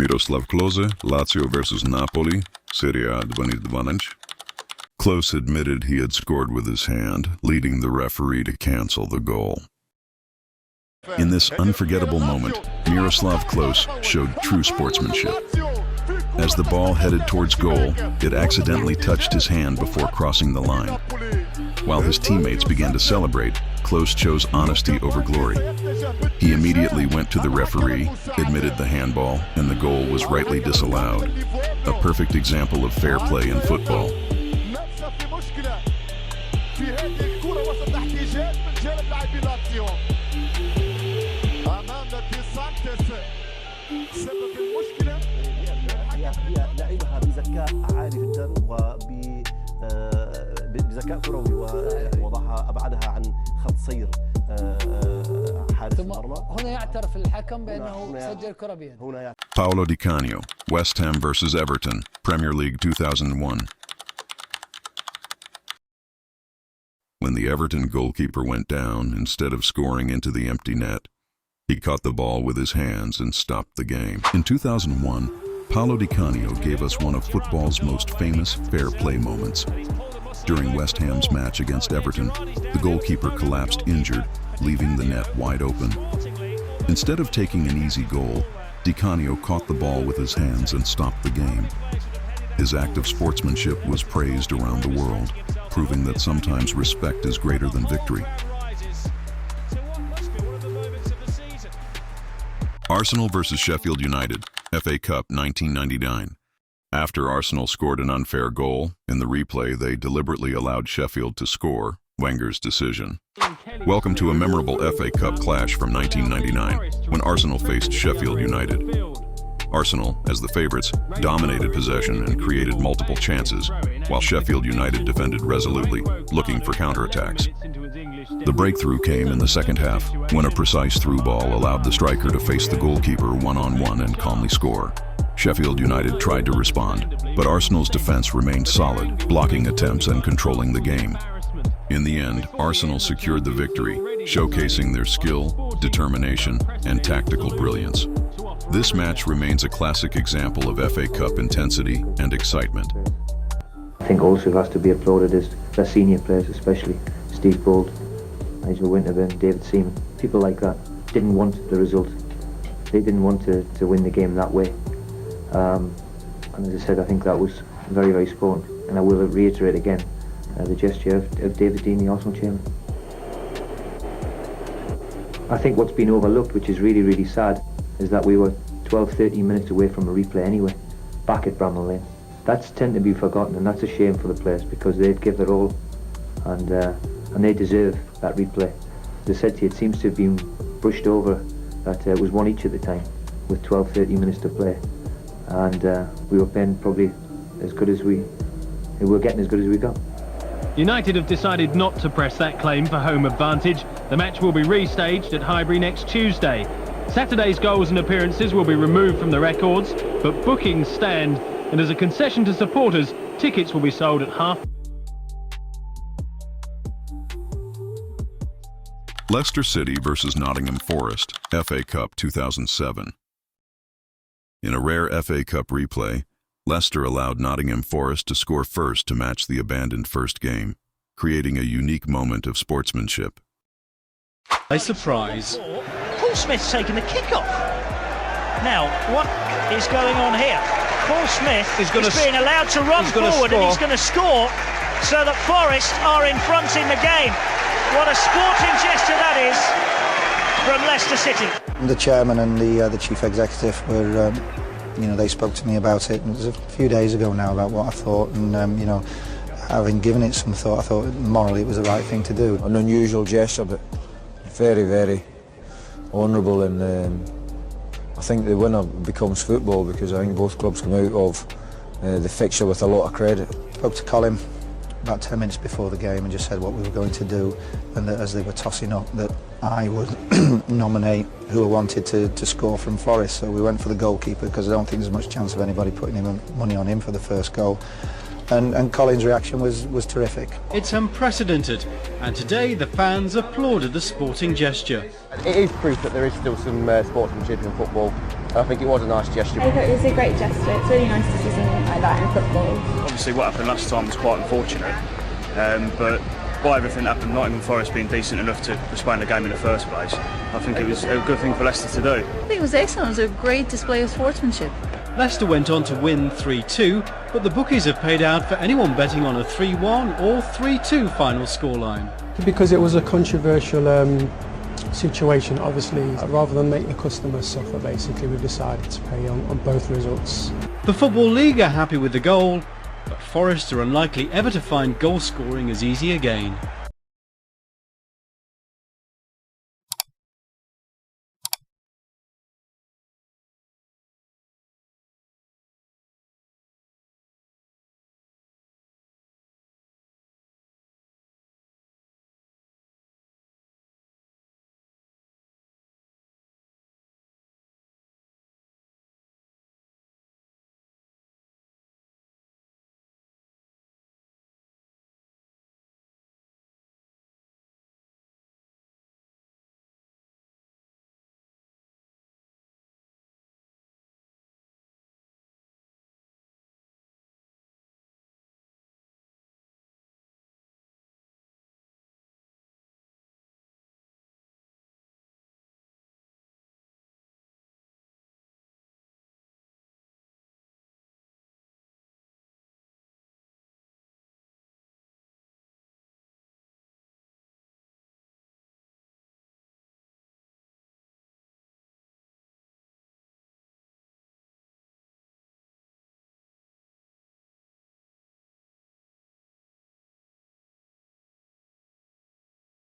Miroslav Klose, Lazio versus Napoli, Serie A 2012. Klose admitted he had scored with his hand, leading the referee to cancel the goal. In this unforgettable moment, Miroslav Klose showed true sportsmanship. As the ball headed towards goal, it accidentally touched his hand before crossing the line. While his teammates began to celebrate, Klose chose honesty over glory. He immediately went to the referee, admitted the handball, and the goal was rightly disallowed. A perfect example of fair play in football. لعبها بذكاء عالي جدا وبذكاء كروي ووضعها أبعدها عن خط سير حارس المرمى. هنا يعترف الحكم بأنه سجل كرة بيده. Paolo Di Canio, West Ham versus Everton, Premier League 2001. When the Everton goalkeeper went down, instead of scoring into the empty net, he caught the ball with his hands and stopped the game. In 2001, Paolo Di Canio gave us one of football's most famous fair play moments. During West Ham's match against Everton, the goalkeeper collapsed injured, leaving the net wide open. Instead of taking an easy goal, Di Canio caught the ball with his hands and stopped the game. His act of sportsmanship was praised around the world, proving that sometimes respect is greater than victory. Arsenal versus Sheffield United, FA Cup 1999. After Arsenal scored an unfair goal, in the replay they deliberately allowed Sheffield to score, Wenger's decision. Welcome to a memorable FA Cup clash from 1999, when Arsenal faced Sheffield United. Arsenal, as the favourites, dominated possession and created multiple chances, while Sheffield United defended resolutely, looking for counterattacks. The breakthrough came in the second half, when a precise through ball allowed the striker to face the goalkeeper one-on-one and calmly score. Sheffield United tried to respond, but Arsenal's defence remained solid, blocking attempts and controlling the game. In the end, Arsenal secured the victory, showcasing their skill, determination, and tactical brilliance. This match remains a classic example of FA Cup intensity and excitement. I think also who has to be applauded is their senior players, especially Steve Bold, Nigel Winterburn, David Seaman. People like that didn't want the result. They didn't want to win the game that way. And as I said, I think that was very, very sporting. And I will reiterate again the gesture of David Dean, the Arsenal chairman. I think what's been overlooked, which is really, really sad, is that we were 12-13 minutes away from a replay anyway, back at Bramall Lane. That's tend to be forgotten, and that's a shame for the players because they'd give their all, and they deserve that replay. As I said to you, it seems to have been brushed over that it was one each at the time, with 12-13 minutes to play, and we were playing probably as good as we were getting as good as we got. United have decided not to press that claim for home advantage. The match will be restaged at Highbury next Tuesday. Saturday's goals and appearances will be removed from the records, but bookings stand, and as a concession to supporters, tickets will be sold at half. Leicester City versus Nottingham Forest, FA Cup 2007. In a rare FA Cup replay, Leicester allowed Nottingham Forest to score first to match the abandoned first game, creating a unique moment of sportsmanship. A surprise. Paul Smith's taking the kick-off. Now, what is going on here? Paul Smith is being allowed to run forward and he's going to score so that Forest are in front in the game. What a sporting gesture that is from Leicester City. The chairman and the chief executive were, they spoke to me about it. It was a few days ago now about what I thought, and having given it some thought, I thought morally it was the right thing to do. An unusual gesture, but very, very honourable, and I think the winner becomes football because I think both clubs come out of the fixture with a lot of credit. Spoke to Colin about 10 minutes before the game and just said what we were going to do, and that as they were tossing up that I would nominate who I wanted to score from Forest. So we went for the goalkeeper because I don't think there's much chance of anybody putting money on him for the first goal. And Colin's reaction was terrific. It's unprecedented, and today the fans applauded the sporting gesture. It is proof that there is still some sportsmanship in football. I think it was a nice gesture. I thought it was a great gesture. It's really nice to see something like that in football. Obviously what happened last time was quite unfortunate, but by everything that happened, Nottingham Forest being decent enough to postpone the game in the first place, I think it was a good thing for Leicester to do. I think it was excellent. It was a great display of sportsmanship. Leicester went on to win 3-2, but the bookies have paid out for anyone betting on a 3-1 or 3-2 final scoreline. Because it was a controversial situation, obviously, rather than make the customers suffer, basically we've decided to pay on both results. The Football League are happy with the goal, but Forest are unlikely ever to find goal scoring as easy again.